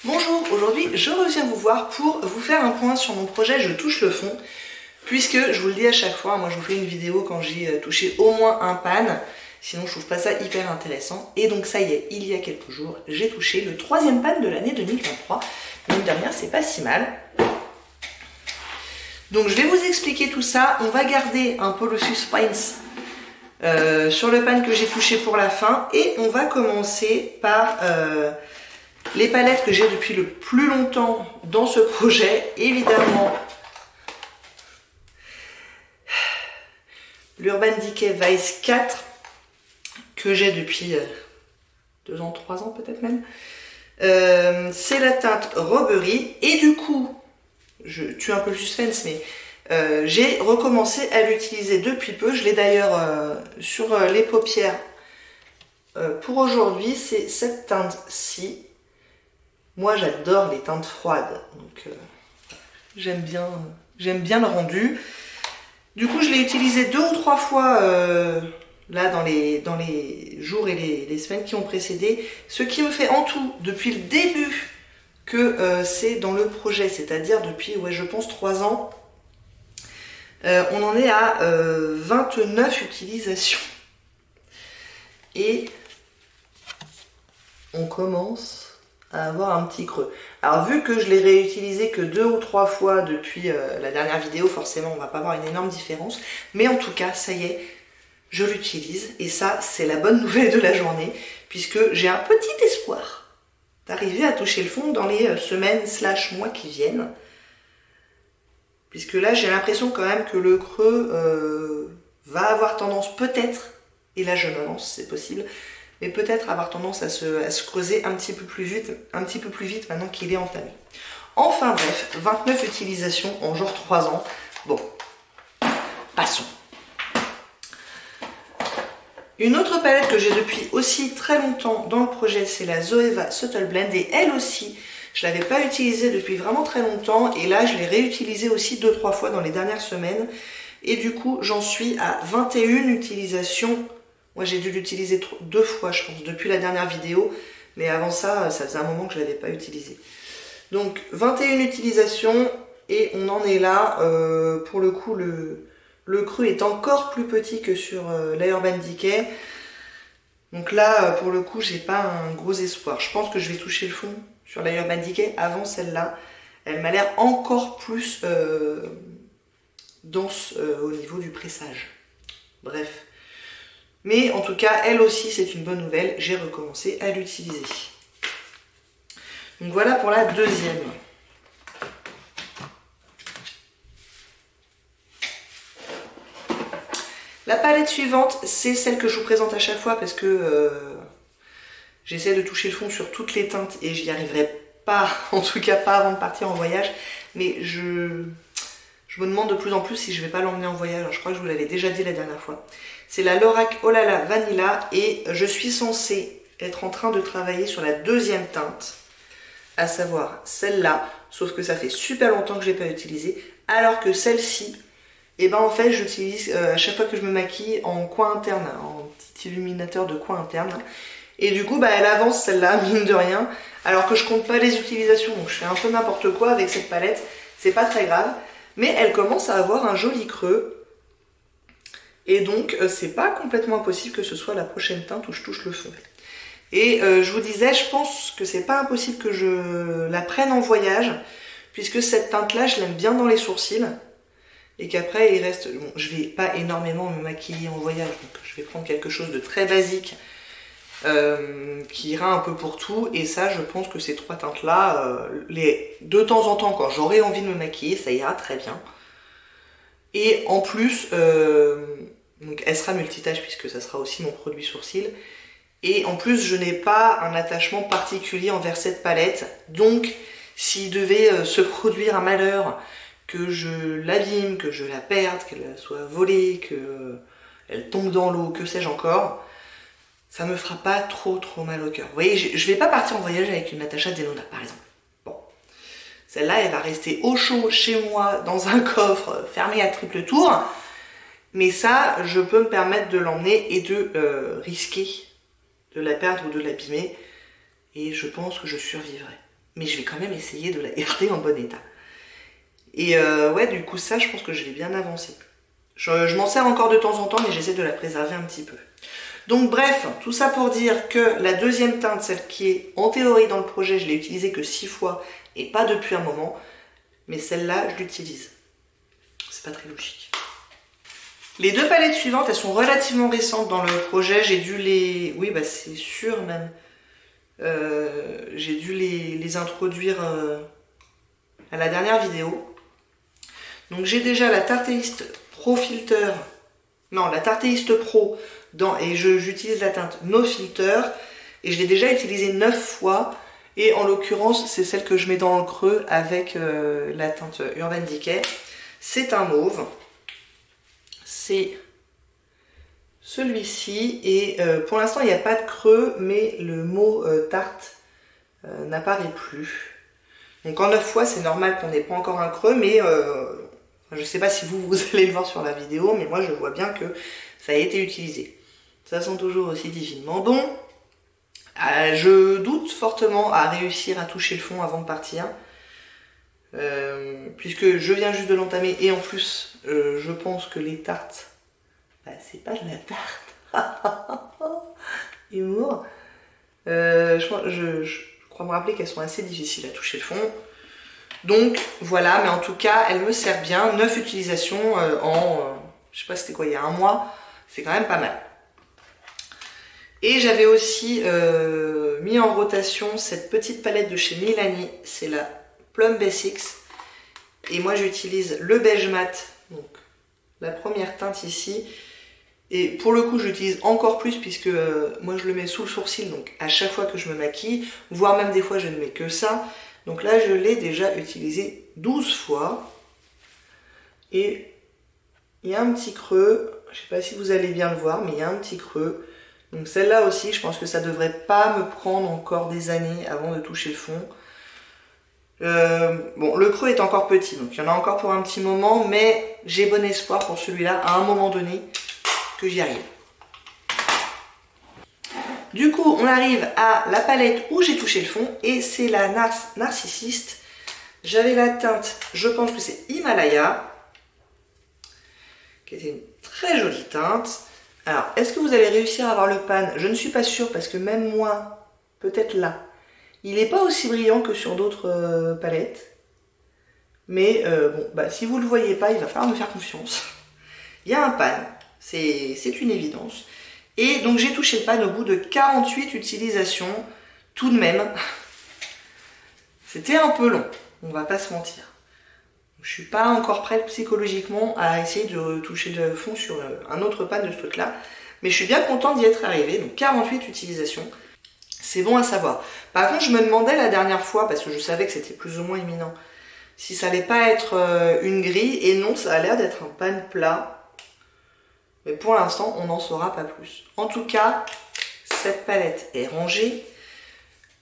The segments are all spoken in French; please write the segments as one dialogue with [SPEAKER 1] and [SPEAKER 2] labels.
[SPEAKER 1] Bonjour, aujourd'hui je reviens vous voir pour vous faire un point sur mon projet Je touche le fond, puisque je vous le dis à chaque fois, moi je vous fais une vidéo quand j'ai touché au moins un pan, sinon je trouve pas ça hyper intéressant. Et donc ça y est, il y a quelques jours, j'ai touché le 3e pan de l'année 2023, mine de rien c'est pas si mal. Donc je vais vous expliquer tout ça, on va garder un peu le suspense sur le pan que j'ai touché pour la fin, et on va commencer par les palettes que j'ai depuis le plus longtemps dans ce projet. Évidemment, l'Urban Decay Vice 4 que j'ai depuis 2 ans, 3 ans peut-être même. C'est la teinte Robbery, et du coup, je tue un peu le suspense, mais j'ai recommencé à l'utiliser depuis peu. Je l'ai d'ailleurs sur les paupières pour aujourd'hui. C'est cette teinte-ci. Moi j'adore les teintes froides, donc j'aime bien le rendu. Du coup je l'ai utilisé 2 ou 3 fois là dans les jours et les semaines qui ont précédé, ce qui me fait en tout depuis le début que c'est dans le projet, c'est-à-dire depuis je pense 3 ans. On en est à 29 utilisations et on commence à avoir un petit creux. Alors vu que je l'ai réutilisé que 2 ou 3 fois depuis la dernière vidéo, forcément on va pas avoir une énorme différence, mais en tout cas ça y est, je l'utilise, et ça c'est la bonne nouvelle de la journée, puisque j'ai un petit espoir d'arriver à toucher le fond dans les semaines / mois qui viennent, puisque là j'ai l'impression quand même que le creux va avoir tendance peut-être, et là je me lance, c'est possible, mais peut-être avoir tendance à se creuser un petit peu plus vite maintenant qu'il est entamé. Enfin bref, 29 utilisations en genre 3 ans. Bon, passons. Une autre palette que j'ai depuis aussi très longtemps dans le projet, c'est la Zoeva Subtle Blend, et elle aussi, je ne l'avais pas utilisée depuis vraiment très longtemps, et là je l'ai réutilisée aussi 2-3 fois dans les dernières semaines, et du coup j'en suis à 21 utilisations. Moi j'ai dû l'utiliser 2 fois je pense depuis la dernière vidéo, mais avant ça, ça faisait un moment que je ne l'avais pas utilisé. Donc 21 utilisations, et on en est là. Pour le coup le creux est encore plus petit que sur la Urban Decay. Donc là pour le coup j'ai pas un gros espoir. Je pense que je vais toucher le fond sur la Urban Decay avant celle-là. Elle m'a l'air encore plus dense au niveau du pressage. Bref. Mais en tout cas, elle aussi, c'est une bonne nouvelle. J'ai recommencé à l'utiliser. Donc voilà pour la deuxième. La palette suivante, c'est celle que je vous présente à chaque fois parce que j'essaie de toucher le fond sur toutes les teintes et j'y arriverai pas, en tout cas pas avant de partir en voyage. Mais je me demande de plus en plus si je vais pas l'emmener en voyage. Je crois que je vous l'avais déjà dit la dernière fois. C'est la Lorac Olala Vanilla, et je suis censée être en train de travailler sur la deuxième teinte, à savoir celle-là, sauf que ça fait super longtemps que je l'ai pas utilisée, alors que celle-ci, et ben en fait j'utilise à chaque fois que je me maquille en coin interne, en petit illuminateur de coin interne, et du coup elle avance celle-là, mine de rien, alors que je compte pas les utilisations, donc je fais un peu n'importe quoi avec cette palette, c'est pas très grave, mais elle commence à avoir un joli creux. Et donc c'est pas complètement impossible que ce soit la prochaine teinte où je touche le fond. Et je vous disais, je pense que c'est pas impossible que je la prenne en voyage, puisque cette teinte là je l'aime bien dans les sourcils, et qu'après il reste, bon, je vais pas énormément me maquiller en voyage, donc je vais prendre quelque chose de très basique qui ira un peu pour tout. Et ça, je pense que ces 3 teintes là, de temps en temps quand j'aurai envie de me maquiller, ça ira très bien. Et en plus, donc elle sera multitâche puisque ça sera aussi mon produit sourcil. Et en plus, je n'ai pas un attachement particulier envers cette palette. Donc, s'il devait se produire un malheur, que je l'abîme, que je la perde, qu'elle soit volée, qu'elle tombe dans l'eau, que sais-je encore, ça me fera pas trop mal au cœur. Vous voyez, je vais pas partir en voyage avec une Natasha Denona, par exemple. Bon. Celle-là, elle va rester au chaud chez moi, dans un coffre, fermé à triple tour. Mais ça, je peux me permettre de l'emmener et de risquer de la perdre ou de l'abîmer. Et je pense que je survivrai. mais je vais quand même essayer de la garder en bon état. Et ouais, du coup ça, je pense que je l'ai bien avancé. Je m'en sers encore de temps en temps, mais j'essaie de la préserver un petit peu. Donc bref, tout ça pour dire que la deuxième teinte, celle qui est en théorie dans le projet, je l'ai utilisée que 6 fois et pas depuis un moment. Mais celle-là, je l'utilise. C'est pas très logique. Les deux palettes suivantes, elles sont relativement récentes dans le projet. J'ai dû les... Oui, bah c'est sûr même. J'ai dû les introduire à la dernière vidéo. Donc j'ai déjà la Tarteist Pro Filter. Non, la Tarteist Pro. Et j'utilise la teinte No Filter. Et je l'ai déjà utilisée 9 fois. Et en l'occurrence, c'est celle que je mets dans le creux avec la teinte Urban Decay. C'est un mauve. C'est celui-ci. Et pour l'instant, il n'y a pas de creux, mais le mot tarte n'apparaît plus. Donc en 9 fois, c'est normal qu'on n'ait pas encore un creux, mais je ne sais pas si vous allez le voir sur la vidéo, mais moi je vois bien que ça a été utilisé. Ça sent toujours aussi divinement bon. Je doute fortement à réussir à toucher le fond avant de partir. Puisque je viens juste de l'entamer et en plus je pense que les tartes, bah, c'est pas de la tarte. Humour. Je crois me rappeler qu'elles sont assez difficiles à toucher le fond. Donc voilà, mais en tout cas elles me servent bien. 9 utilisations je sais pas c'était quoi, il y a un mois, c'est quand même pas mal. Et j'avais aussi mis en rotation cette petite palette de chez Milani, c'est la Plum Basics. Et moi j'utilise le beige mat, donc la première teinte ici. Et pour le coup j'utilise encore plus puisque moi je le mets sous le sourcil, donc à chaque fois que je me maquille, voire même des fois je ne mets que ça. Donc là je l'ai déjà utilisé 12 fois. Et il y a un petit creux, je ne sais pas si vous allez bien le voir, mais il y a un petit creux. Donc celle-là aussi, je pense que ça devrait pas me prendre encore des années avant de toucher le fond. Bon, le creux est encore petit, donc il y en a encore pour un petit moment, mais j'ai bon espoir pour celui-là, à un moment donné, que j'y arrive. Du coup, on arrive à la palette où j'ai touché le fond, et c'est la Narcissiste. J'avais la teinte, je pense que c'est Himalaya, qui était une très jolie teinte. Alors, est-ce que vous allez réussir à avoir le pan? Je ne suis pas sûre parce que même moi, peut-être là, il n'est pas aussi brillant que sur d'autres palettes. Mais bon, bah, si vous ne le voyez pas, il va falloir me faire confiance. Il y a un pan, c'est une évidence. Et donc j'ai touché le pan au bout de 48 utilisations, tout de même. C'était un peu long, on va pas se mentir. Je suis pas encore prête psychologiquement à essayer de toucher le fond sur un autre pan de ce truc là. Mais je suis bien contente d'y être arrivée. Donc 48 utilisations. C'est bon à savoir. Par contre je me demandais la dernière fois, parce que je savais que c'était plus ou moins imminent, si ça allait pas être une grille. Et non, ça a l'air d'être un pan plat. Mais pour l'instant on n'en saura pas plus. En tout cas, cette palette est rangée.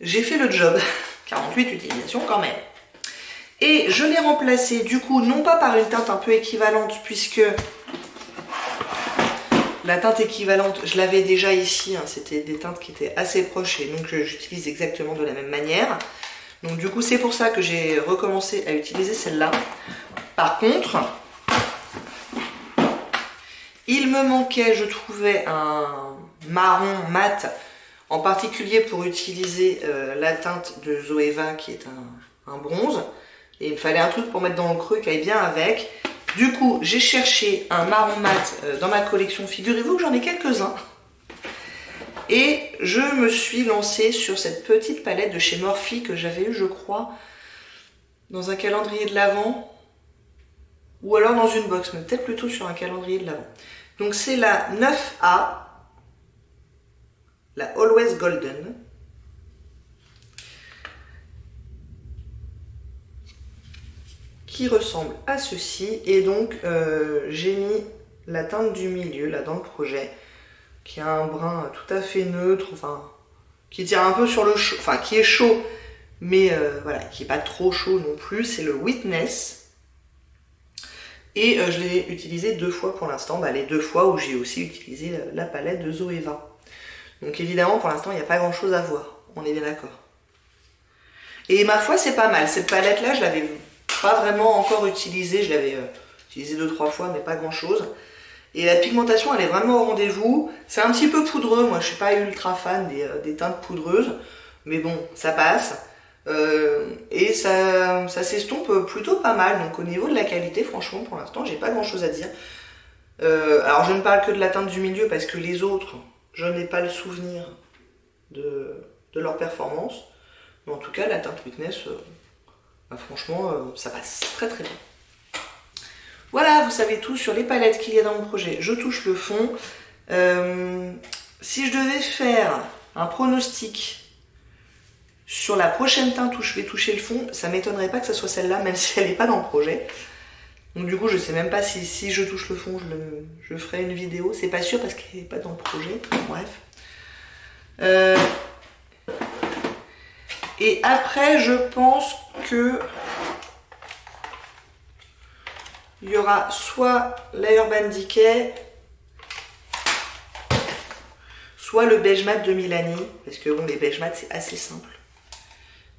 [SPEAKER 1] J'ai fait le job. 48 utilisations quand même. Et je l'ai remplacé du coup non pas par une teinte un peu équivalente, puisque la teinte équivalente je l'avais déjà ici, hein, c'était des teintes qui étaient assez proches et donc j'utilise exactement de la même manière. Donc du coup c'est pour ça que j'ai recommencé à utiliser celle-là. Par contre, il me manquait, je trouvais, un marron mat, en particulier pour utiliser la teinte de Zoeva qui est un bronze. Et il me fallait un truc pour mettre dans le creux qui aille bien avec. Du coup, j'ai cherché un marron mat dans ma collection. Figurez-vous que j'en ai quelques-uns. Et je me suis lancée sur cette petite palette de chez Morphe que j'avais eu, je crois, dans un calendrier de l'Avent. Ou alors dans une box, mais peut-être plutôt sur un calendrier de l'Avent. Donc c'est la 9A, la Always Golden. Qui ressemble à ceci. Et donc j'ai mis la teinte du milieu là dans le projet, qui a un brun tout à fait neutre, enfin qui tire un peu sur le chaud, enfin qui est chaud, mais voilà, qui est pas trop chaud non plus. C'est le Witness. Et je l'ai utilisé 2 fois pour l'instant, bah, les 2 fois où j'ai aussi utilisé la palette de Zoeva. Donc évidemment pour l'instant il n'y a pas grand chose à voir, on est bien d'accord. Et ma foi, c'est pas mal. Cette palette-là, je l'avais pas vraiment encore utilisée. Je l'avais utilisée 2-3 fois, mais pas grand-chose. Et la pigmentation, elle est vraiment au rendez-vous. C'est un petit peu poudreux. Moi, je suis pas ultra fan des teintes poudreuses. Mais bon, ça passe. Et ça s'estompe plutôt pas mal. Donc au niveau de la qualité, franchement, pour l'instant, j'ai pas grand-chose à dire. Alors, je ne parle que de la teinte du milieu parce que les autres, je n'ai pas le souvenir de leur performance. Mais en tout cas, la teinte Witness, bah, franchement, ça passe très très bien. Voilà, vous savez tout sur les palettes qu'il y a dans mon projet. Je touche le fond. Si je devais faire un pronostic sur la prochaine teinte où je vais toucher le fond, ça m'étonnerait pas que ce soit celle-là, même si elle n'est pas dans le projet. Donc du coup, je sais même pas si je touche le fond, je ferai une vidéo. C'est pas sûr parce qu'elle n'est pas dans le projet. Bref. Et après, je pense que il y aura soit la Urban Decay, soit le beige mat de Milani, parce que bon, les beige mat c'est assez simple.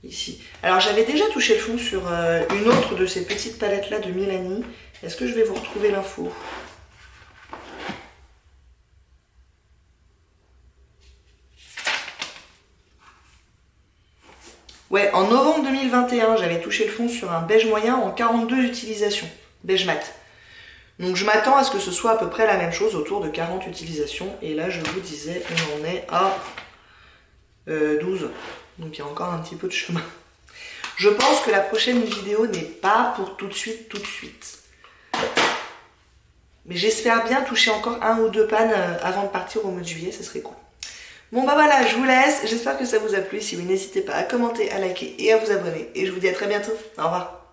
[SPEAKER 1] Ici. Alors j'avais déjà touché le fond sur une autre de ces petites palettes là de Milani. Est-ce que je vais vous retrouver l'info? Ouais, en novembre 2021, j'avais touché le fond sur un beige moyen en 42 utilisations, beige mat. Donc je m'attends à ce que ce soit à peu près la même chose, autour de 40 utilisations. Et là, je vous disais, on en est à 12. Donc il y a encore un petit peu de chemin. Je pense que la prochaine vidéo n'est pas pour tout de suite, Mais j'espère bien toucher encore 1 ou 2 pannes avant de partir au mois de juillet, ça serait cool. Bon bah voilà, je vous laisse. J'espère que ça vous a plu. Si oui, n'hésitez pas à commenter, à liker et à vous abonner. Et je vous dis à très bientôt. Au revoir.